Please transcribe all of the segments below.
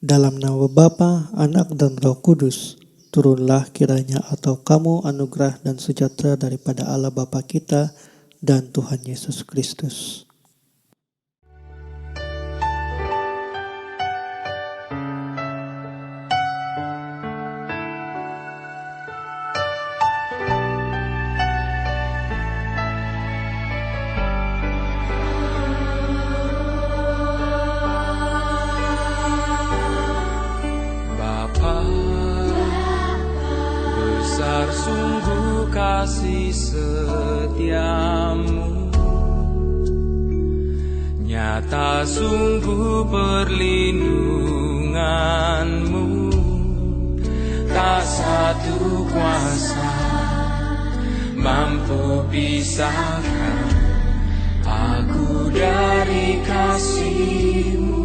Dalam nama Bapa, Anak, dan Roh Kudus, turunlah kiranya atau kamu anugerah dan sejahtera daripada Allah Bapa kita dan Tuhan Yesus Kristus. Besar sungguh kasih setiamu, nyata sungguh perlindunganmu. Tak satu kuasa mampu pisahkan aku dari kasih-Mu,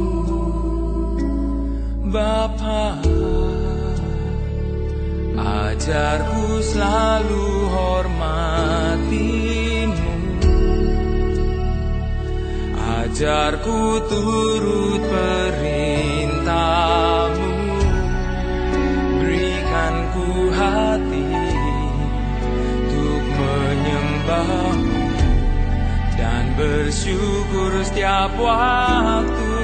Bapa. Ajarku selalu hormati-Mu, ajarku turut perintah-Mu, berikan ku hati untuk menyembah-Mu dan bersyukur setiap waktu,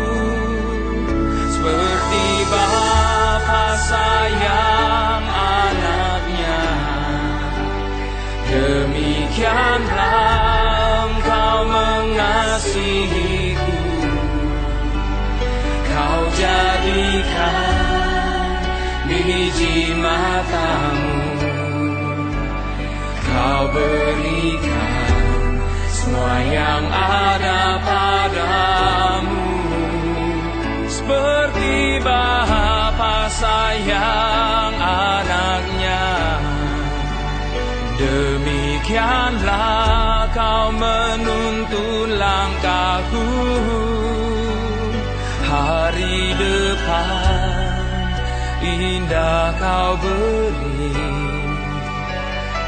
seperti Bapa sayang anaknya, demikianlah Engkau mengasihiku. Kau jadikan biji mata-Mu, Kau berikan semua yang ada padamu, seperti Bapa sayang anaknya, demikianlah Kau menuntun langkahku. Hari depan indah Kau beri,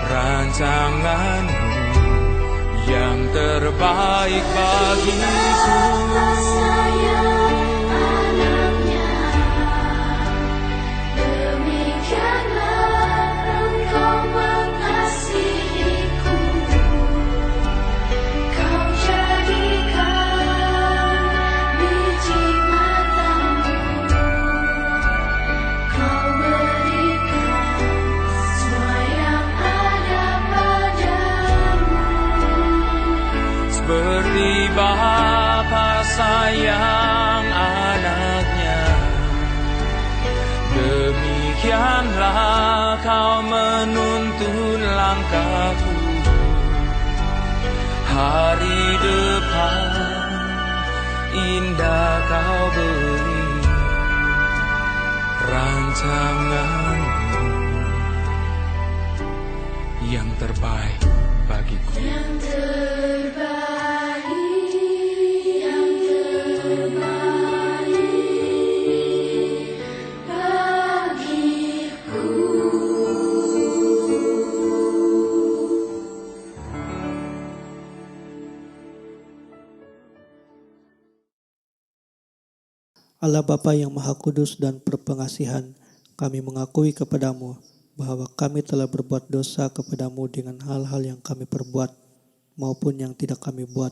rancangan-Mu yang terbaik bagiku. Seperti Bapa sayang anaknya, demikianlah Kau menuntun langkahku. Hari depan indah Kau beri, rancangan-Mu yang terbaik bagiku. Yang terbaik. Allah Bapa yang Maha Kudus dan berpengasihan, kami mengakui kepadamu bahwa kami telah berbuat dosa kepadamu dengan hal-hal yang kami perbuat maupun yang tidak kami buat.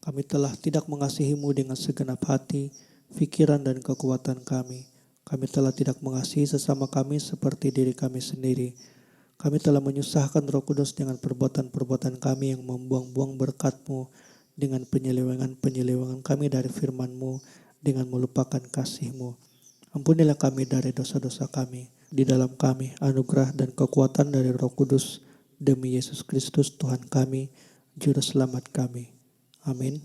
Kami telah tidak mengasihi-Mu dengan segenap hati, pikiran, dan kekuatan kami. Kami telah tidak mengasihi sesama kami seperti diri kami sendiri. Kami telah menyusahkan Roh Kudus dengan perbuatan-perbuatan kami yang membuang-buang berkat-Mu, dengan penyelewengan-penyelewengan kami dari firman-Mu, dengan melupakan kasih-Mu. Ampunilah kami dari dosa-dosa kami. Di dalam kami anugerah dan kekuatan dari Roh Kudus, demi Yesus Kristus Tuhan kami, Juru Selamat kami. Amin.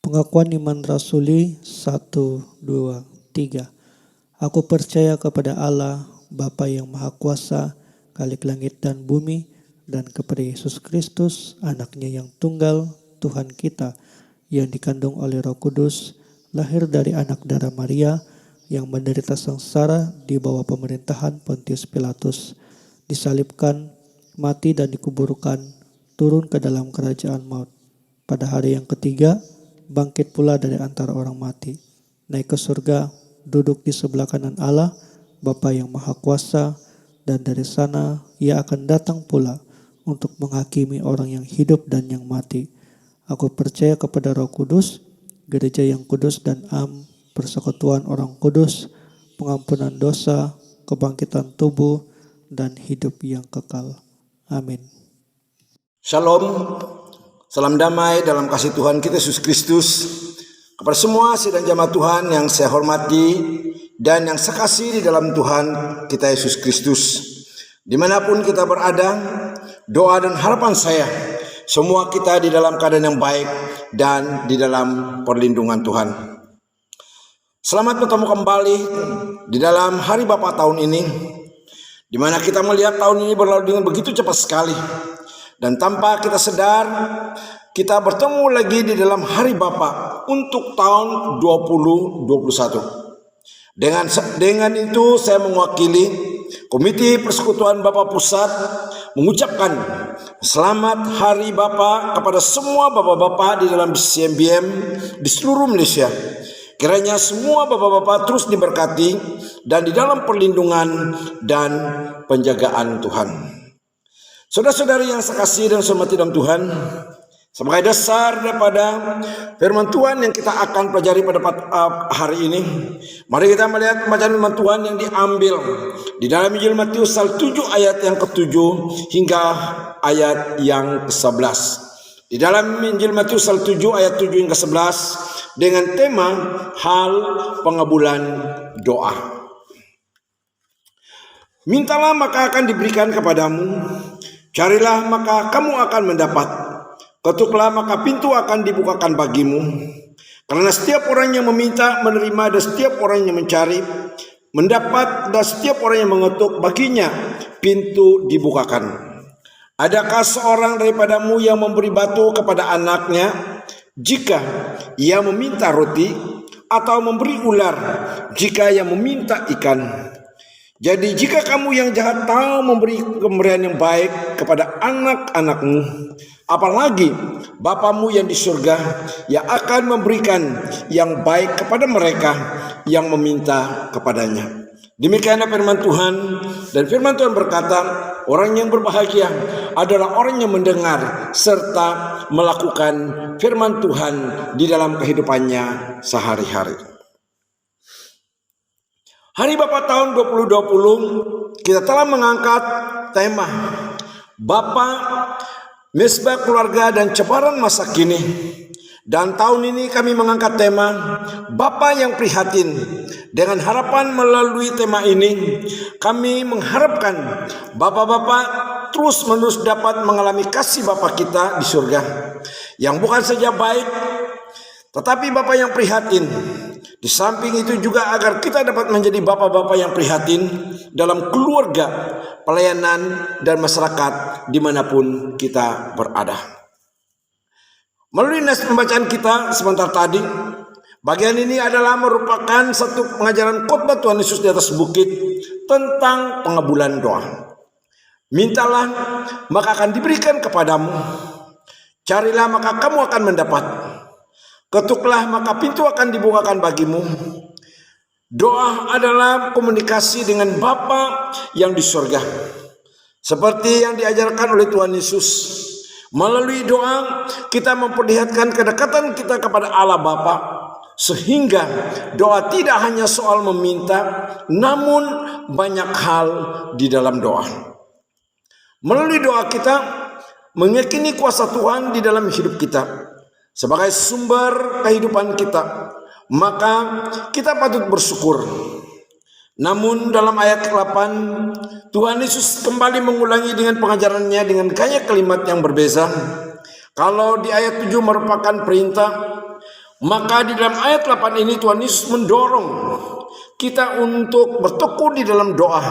Pengakuan iman rasuli 1, 2, 3. Aku percaya kepada Allah, Bapa yang Maha Kuasa, Khalik langit dan bumi, dan kepada Yesus Kristus, Anaknya yang tunggal, Tuhan kita, yang dikandung oleh Roh Kudus, lahir dari anak darah Maria, yang menderita sengsara di bawah pemerintahan Pontius Pilatus, disalibkan, mati dan dikuburkan, turun ke dalam kerajaan maut. Pada hari yang ketiga, bangkit pula dari antara orang mati. naik ke surga, duduk di sebelah kanan Allah, Bapa yang Maha Kuasa, dan dari sana Ia akan datang pula untuk menghakimi orang yang hidup dan yang mati. Aku percaya kepada Roh Kudus, gereja yang kudus dan persekutuan orang kudus, pengampunan dosa, kebangkitan tubuh, dan hidup yang kekal. Amin. Shalom, salam damai dalam kasih Tuhan kita Yesus Kristus. Kepada semua sidang jamaah Tuhan yang saya hormati dan yang saya kasih di dalam Tuhan kita Yesus Kristus. Dimanapun kita berada, doa dan harapan saya, semua kita di dalam keadaan yang baik dan di dalam perlindungan Tuhan. Selamat bertemu kembali di dalam Hari Bapa tahun ini, di mana kita melihat tahun ini berlalu dengan begitu cepat sekali. Dan tanpa kita sadar, kita bertemu lagi di dalam Hari Bapa untuk tahun 2021. Dengan itu saya mewakili Komite Persekutuan Bapa Pusat mengucapkan selamat Hari Bapa kepada semua bapak-bapak di dalam CMBM di seluruh Malaysia. Kiranya semua bapak-bapak terus diberkati dan di dalam perlindungan dan penjagaan Tuhan. Saudara-saudari yang saya kasih dan hormati dalam Tuhan, sebagai dasar daripada firman Tuhan yang kita akan pelajari pada hari ini, mari kita melihat pembacaan firman Tuhan yang diambil di dalam Injil Matius 7 ayat yang ke-7 hingga ayat yang ke-11. Di dalam Injil Matius 7 ayat 7 hingga 11 dengan tema hal pengabulan doa. Mintalah maka akan diberikan kepadamu, carilah maka kamu akan mendapat, ketuklah maka pintu akan dibukakan bagimu. Karena setiap orang yang meminta menerima, dan setiap orang yang mencari mendapat, dan setiap orang yang mengetuk baginya pintu dibukakan. Adakah seorang daripadamu yang memberi batu kepada anaknya jika ia meminta roti, atau memberi ular jika ia meminta ikan? Jadi jika kamu yang jahat tahu memberi pemberian yang baik kepada anak-anakmu, apalagi Bapamu yang di surga yang akan memberikan yang baik kepada mereka yang meminta kepadanya. Demikianlah firman Tuhan, dan firman Tuhan berkata, orang yang berbahagia adalah orang yang mendengar serta melakukan firman Tuhan di dalam kehidupannya sehari-hari. Hari Bapa tahun 2020 kita telah mengangkat tema Bapa, Mesbah Keluarga dan Cabaran Masa Kini. Dan tahun ini kami mengangkat tema Bapa yang Prihatin. Dengan harapan melalui tema ini kami mengharapkan bapak-bapak terus-menerus dapat mengalami kasih Bapa kita di surga, yang bukan saja baik tetapi Bapa yang prihatin. Di samping itu juga agar kita dapat menjadi bapak-bapak yang prihatin dalam keluarga, pelayanan, dan masyarakat dimanapun kita berada. Melalui nas pembacaan kita sebentar tadi, bagian ini adalah merupakan satu pengajaran khotbah Tuhan Yesus di atas bukit tentang pengabulan doa. Mintalah maka akan diberikan kepadamu, carilah maka kamu akan mendapat, ketuklah maka pintu akan dibukakan bagimu. Doa adalah komunikasi dengan Bapa yang di surga, seperti yang diajarkan oleh Tuhan Yesus. Melalui doa kita memperlihatkan kedekatan kita kepada Allah Bapa, sehingga doa tidak hanya soal meminta, namun banyak hal di dalam doa. Melalui doa kita meyakini kuasa Tuhan di dalam hidup kita sebagai sumber kehidupan kita, maka kita patut bersyukur. Namun dalam ayat 8 Tuhan Yesus kembali mengulangi dengan pengajarannya dengan gaya kalimat yang berbeza. Kalau di ayat 7 merupakan perintah, maka di dalam ayat 8 ini Tuhan Yesus mendorong kita untuk bertekun di dalam doa,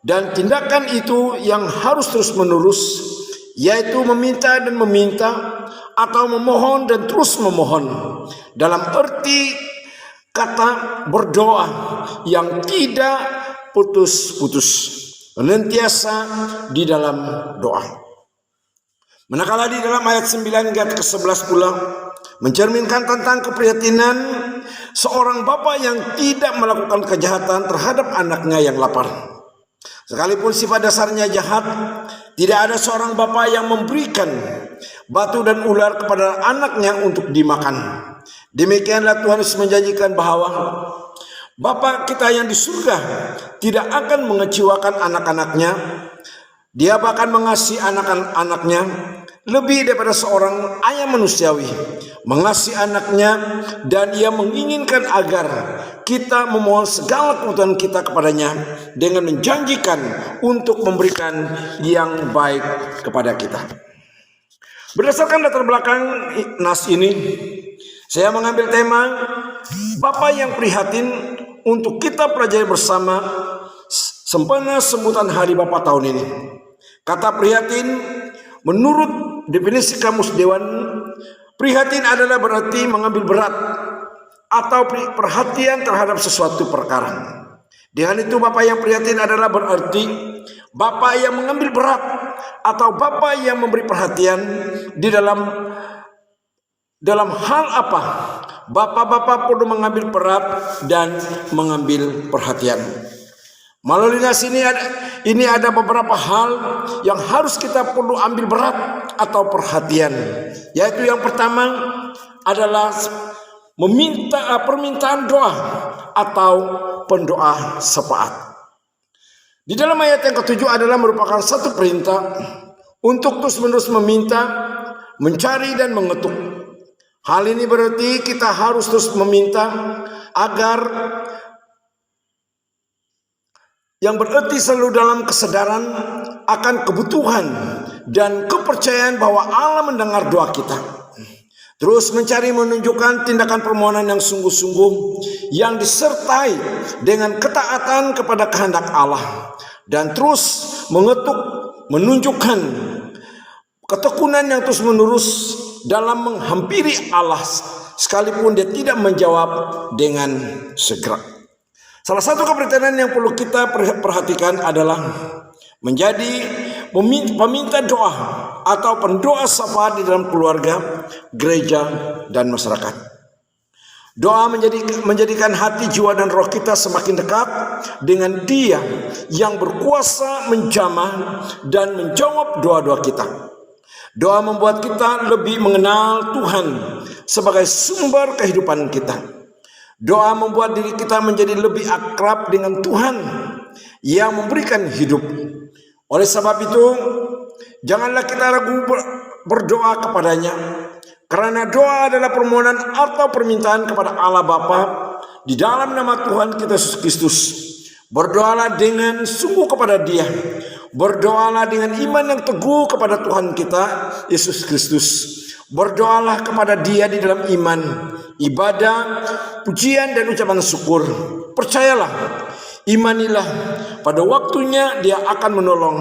dan tindakan itu yang harus terus menerus, yaitu meminta dan meminta, atau memohon dan terus memohon, dalam arti kata berdoa yang tidak putus-putus, senantiasa di dalam doa. Manakala di dalam ayat 9 hingga ke-11 pula mencerminkan tentang keprihatinan seorang bapa yang tidak melakukan kejahatan terhadap anaknya yang lapar. Sekalipun sifat dasarnya jahat, tidak ada seorang bapa yang memberikan batu dan ular kepada anaknya untuk dimakan. Demikianlah Tuhan Yesus menjanjikan bahwa Bapa kita yang di surga tidak akan mengecewakan anak-anaknya. Dia bahkan mengasihi anak-anaknya lebih daripada seorang ayah manusiawi mengasihi anaknya, dan ia menginginkan agar kita memohon segala kebutuhan kita kepadanya dengan menjanjikan untuk memberikan yang baik kepada kita. Berdasarkan latar belakang nas ini, saya mengambil tema Bapa yang prihatin untuk kita pelajari bersama sempena sebutan Hari Bapa tahun ini. Kata prihatin menurut definisi Kamus Dewan, prihatin adalah berarti mengambil berat atau perhatian terhadap sesuatu perkara. Dengan itu Bapa yang prihatin adalah berarti Bapa yang mengambil berat atau Bapa yang memberi perhatian di dalam hal apa Bapa-bapa perlu mengambil berat dan mengambil perhatian. Melalui nas ini ada beberapa hal yang harus kita perlu ambil berat atau perhatian. Yaitu yang pertama adalah permintaan doa atau pendoa syafaat. Di dalam ayat yang ketujuh adalah merupakan satu perintah untuk terus-menerus meminta, mencari dan mengetuk. Hal ini berarti kita harus terus meminta agar, yang berarti selalu dalam kesadaran akan kebutuhan dan kepercayaan bahwa Allah mendengar doa kita. Terus mencari menunjukkan tindakan permohonan yang sungguh-sungguh yang disertai dengan ketaatan kepada kehendak Allah, dan terus mengetuk menunjukkan ketekunan yang terus-menerus dalam menghampiri Allah sekalipun dia tidak menjawab dengan segera. Salah satu keperhatian yang perlu kita perhatikan adalah menjadi peminta doa atau pendoa syafaat di dalam keluarga, gereja, dan masyarakat. Doa menjadikan hati, jiwa, dan roh kita semakin dekat dengan Dia yang berkuasa menjamah dan menjawab doa-doa kita. Doa membuat kita lebih mengenal Tuhan sebagai sumber kehidupan kita. Doa membuat diri kita menjadi lebih akrab dengan Tuhan yang memberikan hidup. Oleh sebab itu, janganlah kita ragu berdoa kepadanya, karena doa adalah permohonan atau permintaan kepada Allah Bapa di dalam nama Tuhan kita Yesus Kristus. Berdoalah dengan sungguh kepada Dia. Berdoalah dengan iman yang teguh kepada Tuhan kita Yesus Kristus. Berdoalah kepada Dia di dalam iman, ibadah, pujian, dan ucapan syukur. Percayalah, imanilah, pada waktunya Dia akan menolong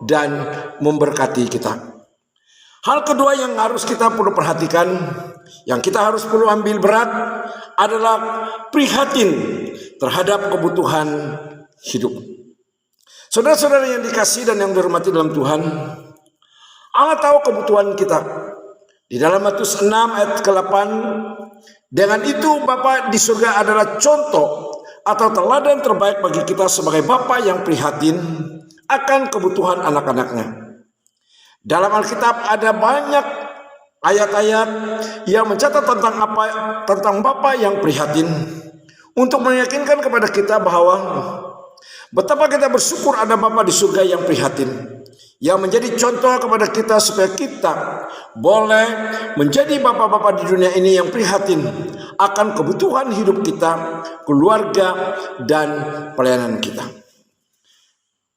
dan memberkati kita. Hal kedua yang harus kita perlu perhatikan, yang kita harus perlu ambil berat, adalah prihatin terhadap kebutuhan hidup. Saudara-saudara yang dikasihi dan yang dihormati dalam Tuhan, Allah tahu kebutuhan kita. Di dalam Matius 6 ayat ke-8, dengan itu Bapa di surga adalah contoh atau teladan terbaik bagi kita sebagai Bapa yang prihatin akan kebutuhan anak-anaknya. Dalam Alkitab ada banyak ayat-ayat yang mencatat tentang Bapa yang prihatin untuk meyakinkan kepada kita bahwa betapa kita bersyukur ada Bapa di surga yang prihatin, yang menjadi contoh kepada kita supaya kita boleh menjadi bapa-bapa di dunia ini yang prihatin akan kebutuhan hidup kita, keluarga, dan pelayanan kita.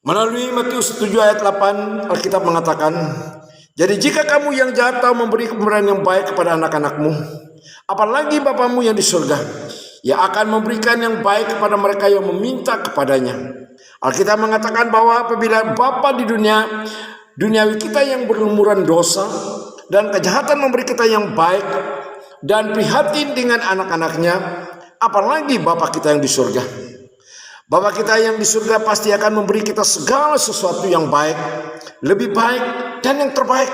Melalui Matius 7 ayat 8, Alkitab mengatakan, jadi jika kamu yang jahat tahu memberi pemberian yang baik kepada anak-anakmu, apalagi Bapamu yang di surga, Ia akan memberikan yang baik kepada mereka yang meminta kepadanya. Alkitab mengatakan bahwa apabila Bapa di duniawi kita yang berlumuran dosa dan kejahatan memberi kita yang baik dan prihatin dengan anak-anaknya, apalagi Bapa kita yang di surga. Bapa kita yang di surga pasti akan memberi kita segala sesuatu yang baik, lebih baik, dan yang terbaik.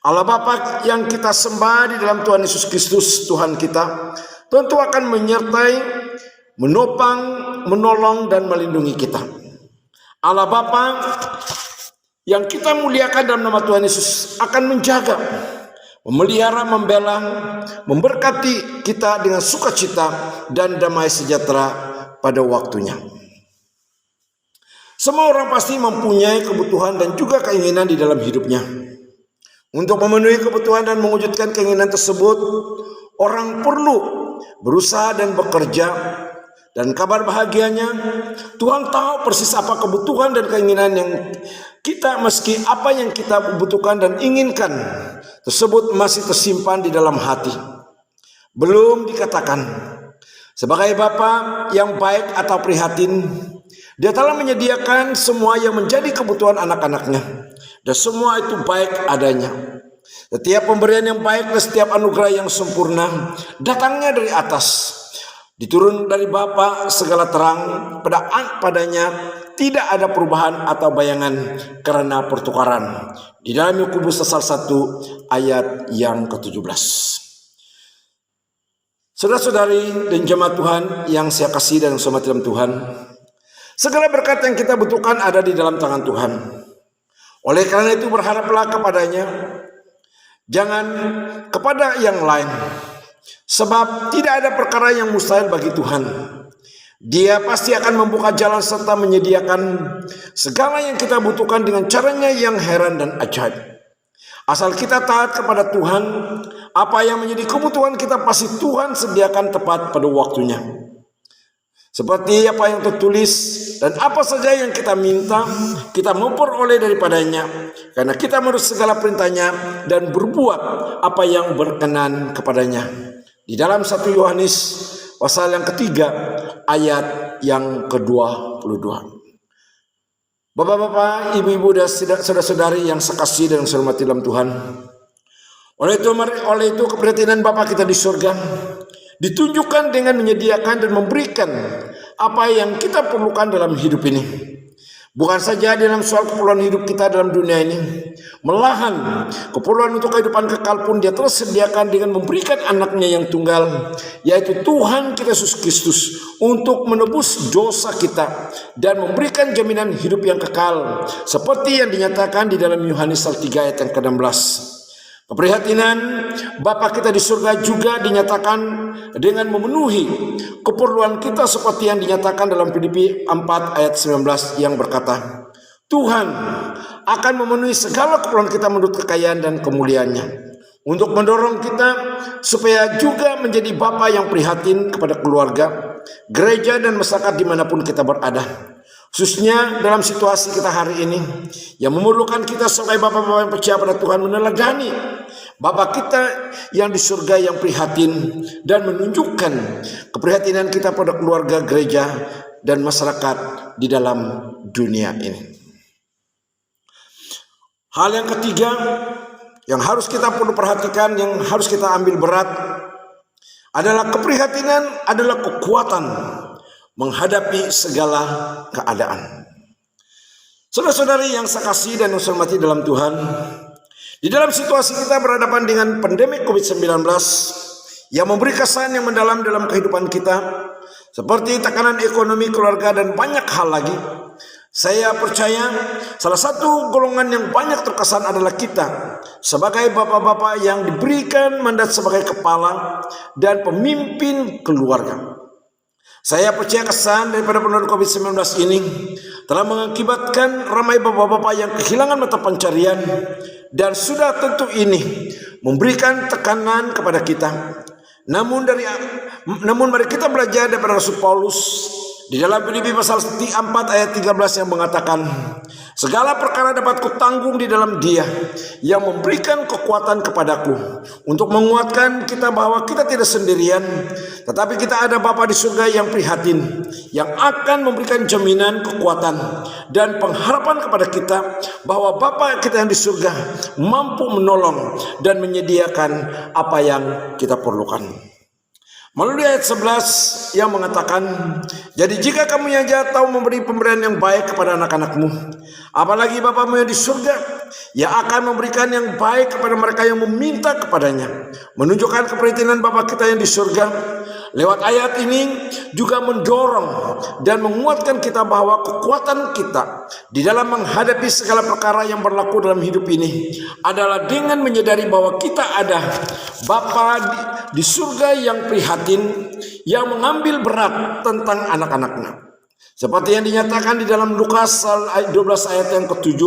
Allah Bapa yang kita sembah di dalam Tuhan Yesus Kristus Tuhan kita tentu akan menyertai, menopang, menolong, dan melindungi kita. Allah Bapa yang kita muliakan dalam nama Tuhan Yesus akan menjaga, memelihara, membela, memberkati kita dengan sukacita dan damai sejahtera pada waktunya. Semua orang pasti mempunyai kebutuhan dan juga keinginan di dalam hidupnya. Untuk memenuhi kebutuhan dan mewujudkan keinginan tersebut, orang perlu berusaha dan bekerja. Dan kabar bahagianya, Tuhan tahu persis apa kebutuhan dan keinginan yang kita, meski apa yang kita butuhkan dan inginkan tersebut masih tersimpan di dalam hati, belum dikatakan. Sebagai Bapa yang baik atau prihatin, Dia telah menyediakan semua yang menjadi kebutuhan anak-anaknya, dan semua itu baik adanya. Setiap pemberian yang baik dan setiap anugerah yang sempurna datangnya dari atas, diturun dari Bapa segala terang, padanya tidak ada perubahan atau bayangan karena pertukaran. Di dalam Yakobus pasal 1 ayat yang ke-17. Saudara-saudari dan jemaat Tuhan yang saya kasih dan hormati dalam Tuhan, segala berkat yang kita butuhkan ada di dalam tangan Tuhan. Oleh karena itu berharaplah kepadanya, jangan kepada yang lain. Sebab tidak ada perkara yang mustahil bagi Tuhan. Dia pasti akan membuka jalan serta menyediakan segala yang kita butuhkan dengan caranya yang heran dan ajaib. Asal kita taat kepada Tuhan, apa yang menjadi kebutuhan kita pasti Tuhan sediakan tepat pada waktunya. Seperti apa yang tertulis, dan apa saja yang kita minta, kita memperoleh daripadanya, karena kita menurut segala perintahnya dan berbuat apa yang berkenan kepadanya. Di dalam 1 Yohanes pasal yang ketiga ayat yang ke-22. Bapak-bapak, ibu-ibu dan saudara-saudari yang sekasih dan saya hormati dalam Tuhan. Oleh itu keprihatinan Bapa kita di surga ditunjukkan dengan menyediakan dan memberikan apa yang kita perlukan dalam hidup ini. Bukan saja dalam soal keperluan hidup kita dalam dunia ini, malahan keperluan untuk kehidupan kekal pun Dia telah sediakan dengan memberikan anaknya yang tunggal, yaitu Tuhan kita Yesus Kristus, untuk menebus dosa kita dan memberikan jaminan hidup yang kekal, seperti yang dinyatakan di dalam Yohanes 3 ayat yang ke-16. Keprihatinan Bapa kita di surga juga dinyatakan dengan memenuhi keperluan kita seperti yang dinyatakan dalam Filipi 4 ayat 19 yang berkata, Tuhan akan memenuhi segala keperluan kita menurut kekayaan dan kemuliaannya, untuk mendorong kita supaya juga menjadi Bapa yang prihatin kepada keluarga, gereja dan masyarakat dimanapun kita berada. Khususnya dalam situasi kita hari ini yang memerlukan kita sebagai Bapak-bapak yang percaya pada Tuhan meneladani Bapa kita yang di surga yang prihatin dan menunjukkan keprihatinan kita pada keluarga, gereja dan masyarakat di dalam dunia ini. Hal yang ketiga yang harus kita perlu perhatikan, yang harus kita ambil berat adalah keprihatinan adalah kekuatan menghadapi segala keadaan. Saudara-saudari yang saya kasih dan saya hormati dalam Tuhan, di dalam situasi kita berhadapan dengan pandemi COVID-19 yang memberi kesan yang mendalam dalam kehidupan kita, seperti tekanan ekonomi, keluarga, dan banyak hal lagi, saya percaya salah satu golongan yang banyak terkesan adalah kita sebagai bapak-bapak yang diberikan mandat sebagai kepala dan pemimpin keluarga. Saya percaya kesan daripada pandemi COVID-19 ini telah mengakibatkan ramai bapak-bapak yang kehilangan mata pencarian, dan sudah tentu ini memberikan tekanan kepada kita. Namun mari kita belajar daripada Rasul Paulus di dalam Filipi pasal 4 ayat 13 yang mengatakan, segala perkara dapat kutanggung di dalam Dia yang memberikan kekuatan kepadaku, untuk menguatkan kita bahwa kita tidak sendirian, tetapi kita ada Bapa di surga yang prihatin, yang akan memberikan jaminan, kekuatan, dan pengharapan kepada kita bahwa Bapa kita yang di surga mampu menolong dan menyediakan apa yang kita perlukan. Melalui ayat 11 yang mengatakan, jadi jika kamu yang jahat tahu memberi pemberian yang baik kepada anak-anakmu, apalagi Bapamu yang di surga, yang akan memberikan yang baik kepada mereka yang meminta kepadanya. Menunjukkan keprihatinan Bapa kita yang di surga. Lewat ayat ini juga mendorong dan menguatkan kita bahwa kekuatan kita di dalam menghadapi segala perkara yang berlaku dalam hidup ini adalah dengan menyadari bahwa kita ada Bapa di surga yang prihatin, yang mengambil berat tentang anak-anaknya. Seperti yang dinyatakan di dalam Lukas 12 ayat yang ke-7,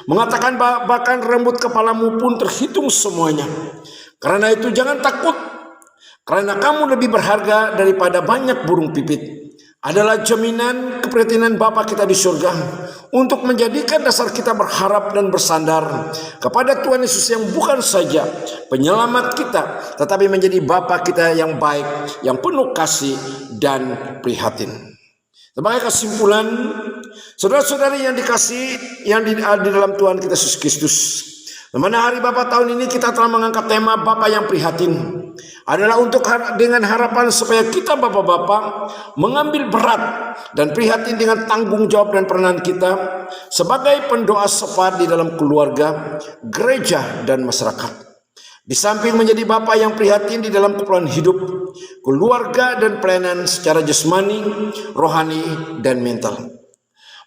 mengatakan bahkan rambut kepalamu pun terhitung semuanya. Karena itu jangan takut, karena kamu lebih berharga daripada banyak burung pipit. Adalah jaminan keprihatinan Bapa kita di surga untuk menjadikan dasar kita berharap dan bersandar kepada Tuhan Yesus yang bukan saja penyelamat kita, tetapi menjadi Bapa kita yang baik, yang penuh kasih dan prihatin. Sebagai kesimpulan, saudara-saudari yang dikasih yang di dalam Tuhan kita Yesus Kristus, di mana hari Bapa tahun ini kita telah mengangkat tema Bapa yang prihatin, adalah untuk dengan harapan supaya kita bapak-bapak mengambil berat dan prihatin dengan tanggung jawab dan peranan kita sebagai pendoa sepat di dalam keluarga, gereja, dan masyarakat. Di samping menjadi Bapa yang prihatin di dalam keperluan hidup, keluarga, dan pelayanan secara jasmani, rohani, dan mental.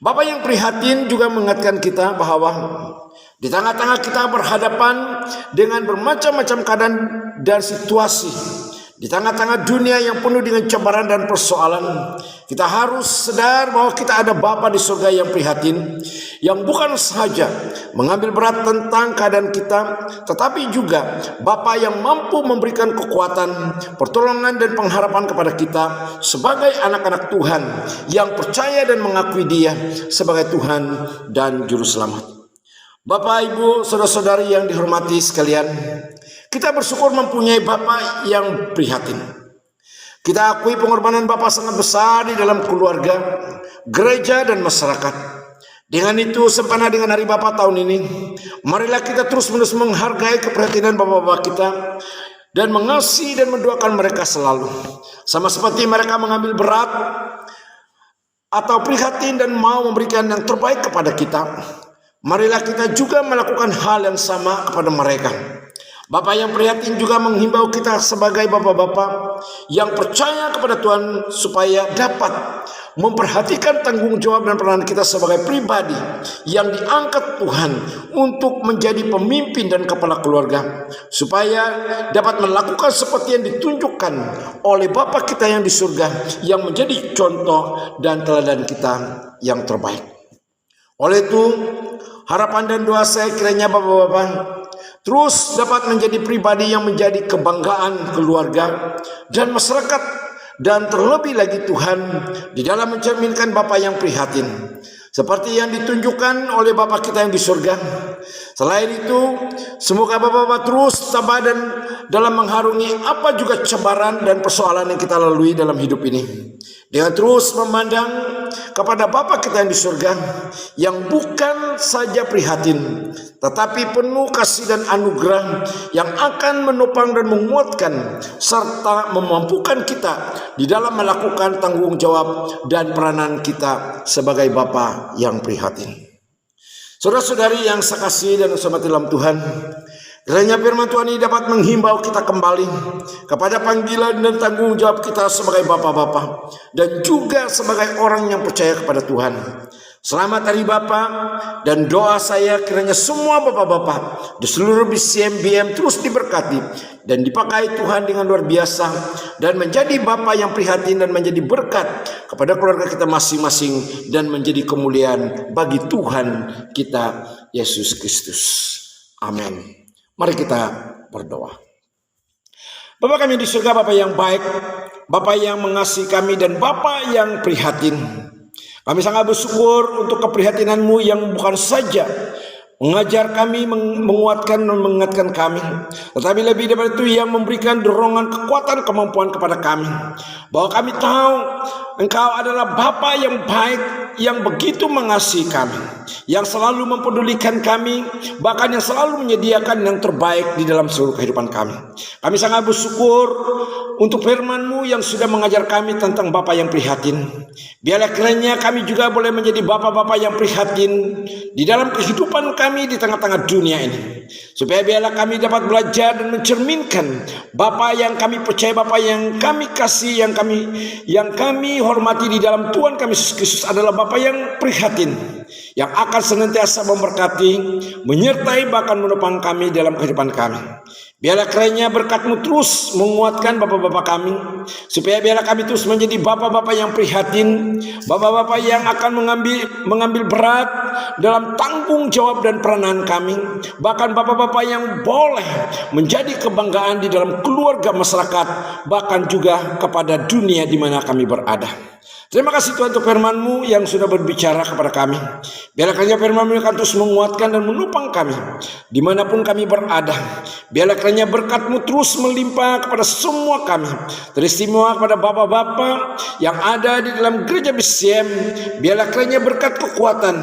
Bapa yang prihatin juga mengingatkan kita bahwa di tengah-tengah kita berhadapan dengan bermacam-macam keadaan dan situasi, di tengah-tengah dunia yang penuh dengan cobaan dan persoalan, kita harus sadar bahwa kita ada Bapa di surga yang prihatin, yang bukan saja mengambil berat tentang keadaan kita, tetapi juga Bapa yang mampu memberikan kekuatan, pertolongan, dan pengharapan kepada kita sebagai anak-anak Tuhan yang percaya dan mengakui Dia sebagai Tuhan dan Juru Selamat. Bapak, Ibu, saudara-saudari yang dihormati sekalian, kita bersyukur mempunyai Bapa yang prihatin. Kita akui pengorbanan Bapa sangat besar di dalam keluarga, gereja, dan masyarakat. Dengan itu, sempena dengan hari Bapa tahun ini, marilah kita terus-menerus menghargai keprihatinan Bapa-Bapa kita dan mengasihi dan mendoakan mereka selalu. Sama seperti mereka mengambil berat atau prihatin dan mau memberikan yang terbaik kepada kita, marilah kita juga melakukan hal yang sama kepada mereka. Bapa yang prihatin juga menghimbau kita sebagai Bapa-Bapa yang percaya kepada Tuhan supaya dapat memperhatikan tanggung jawab dan peranan kita sebagai pribadi yang diangkat Tuhan untuk menjadi pemimpin dan kepala keluarga, supaya dapat melakukan seperti yang ditunjukkan oleh Bapa kita yang di surga, yang menjadi contoh dan teladan kita yang terbaik. Oleh itu, harapan dan doa saya kiranya Bapak-Bapak terus dapat menjadi pribadi yang menjadi kebanggaan keluarga dan masyarakat, dan terlebih lagi Tuhan di dalam mencerminkan Bapa yang prihatin seperti yang ditunjukkan oleh Bapa kita yang di surga. Selain itu, semoga Bapak-Bapak terus sabar dan dalam mengharungi apa juga cabaran dan persoalan yang kita lalui dalam hidup ini, dengan terus memandang kepada Bapa kita yang di surga, yang bukan saja prihatin, tetapi penuh kasih dan anugerah yang akan menopang dan menguatkan serta memampukan kita di dalam melakukan tanggung jawab dan peranan kita sebagai Bapa yang prihatin. Saudara-saudari yang saya kasih dan hormati dalam Tuhan, kiranya firman Tuhan ini dapat menghimbau kita kembali kepada panggilan dan tanggung jawab kita sebagai Bapa-Bapa dan juga sebagai orang yang percaya kepada Tuhan. Selamat Hari Bapa, dan doa saya kiranya semua Bapak-Bapak di seluruh BCM terus diberkati dan dipakai Tuhan dengan luar biasa, dan menjadi Bapa yang prihatin dan menjadi berkat kepada keluarga kita masing-masing, dan menjadi kemuliaan bagi Tuhan kita Yesus Kristus. Amin. Mari kita berdoa. Bapa kami di surga, Bapa yang baik, Bapa yang mengasihi kami, dan Bapa yang prihatin. Kami sangat bersyukur untuk keprihatinan-Mu yang bukan saja mengajar kami, menguatkan dan mengingatkan kami, tetapi lebih daripada itu yang memberikan dorongan, kekuatan, kemampuan kepada kami, bahwa kami tahu Engkau adalah Bapa yang baik, yang begitu mengasihi kami, yang selalu mempedulikan kami, bahkan yang selalu menyediakan yang terbaik di dalam seluruh kehidupan kami. Kami sangat bersyukur untuk firman-Mu yang sudah mengajar kami tentang Bapa yang prihatin. Biarlah kiranya kami juga boleh menjadi Bapa-Bapa yang prihatin di dalam kehidupan kami di tengah-tengah dunia ini. Supaya biarlah kami dapat belajar dan mencerminkan Bapa yang kami percaya, Bapa yang kami kasih, yang kami hormati di dalam Tuhan kami Yesus Kristus adalah Bapa yang prihatin, yang akan senantiasa memberkati, menyertai, bahkan menopang kami dalam kehidupan kami. Biarlah kiranya berkat-Mu terus menguatkan Bapak-Bapak kami, supaya biarlah kami terus menjadi Bapak-Bapak yang prihatin, Bapak-Bapak yang akan mengambil berat dalam tanggung jawab dan peranan kami, bahkan Bapak-Bapak yang boleh menjadi kebanggaan di dalam keluarga masyarakat, bahkan juga kepada dunia di mana kami berada. Terima kasih Tuhan untuk firman-Mu yang sudah berbicara kepada kami. Biarlah kiranya firman-Mu akan terus menguatkan dan menopang kami dimanapun kami berada. Biarlah kiranya berkat-Mu terus melimpah kepada semua kami, teristimewa kepada Bapak-Bapak yang ada di dalam gereja BCM. Biarlah kiranya berkat kekuatan,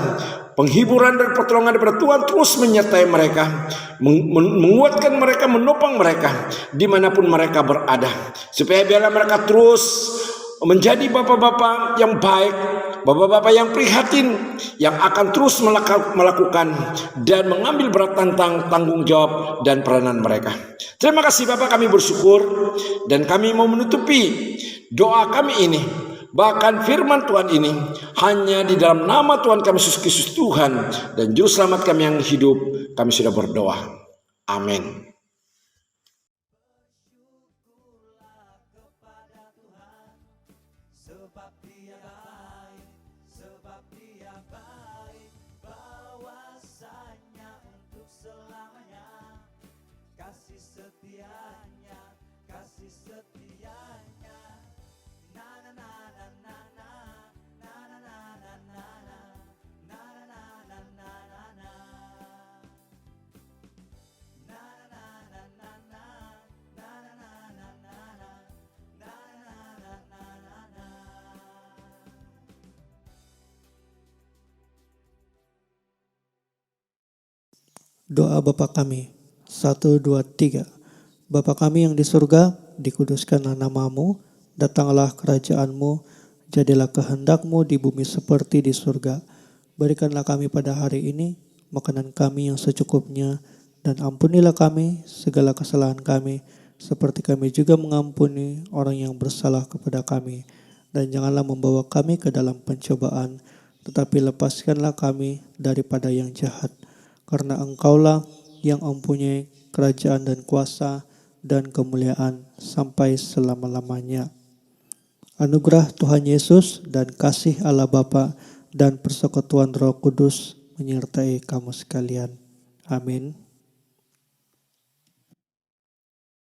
penghiburan dan pertolongan daripada Tuhan terus menyertai mereka, menguatkan mereka, menopang mereka dimanapun mereka berada. Supaya biarlah mereka terus menjadi Bapak-Bapak yang baik, Bapak-Bapak yang prihatin, yang akan terus melakukan dan mengambil berat tanggung jawab dan peranan mereka. Terima kasih Bapak, kami bersyukur dan kami mau menutupi doa kami ini, bahkan firman Tuhan ini, hanya di dalam nama Tuhan kami Yesus Kristus Tuhan dan Juru Selamat kami yang hidup, kami sudah berdoa. Amin. Doa Bapa kami, 1, 2, 3. Bapa kami yang di surga, dikuduskanlah nama-Mu, datanglah kerajaan-Mu, jadilah kehendak-Mu di bumi seperti di surga. Berikanlah kami pada hari ini makanan kami yang secukupnya, dan ampunilah kami segala kesalahan kami, seperti kami juga mengampuni orang yang bersalah kepada kami. Dan janganlah membawa kami ke dalam pencobaan, tetapi lepaskanlah kami daripada yang jahat. Karena Engkaulah yang mempunyai kerajaan dan kuasa dan kemuliaan sampai selama-lamanya. Anugerah Tuhan Yesus dan kasih Allah Bapa dan persekutuan Roh Kudus menyertai kamu sekalian. Amin.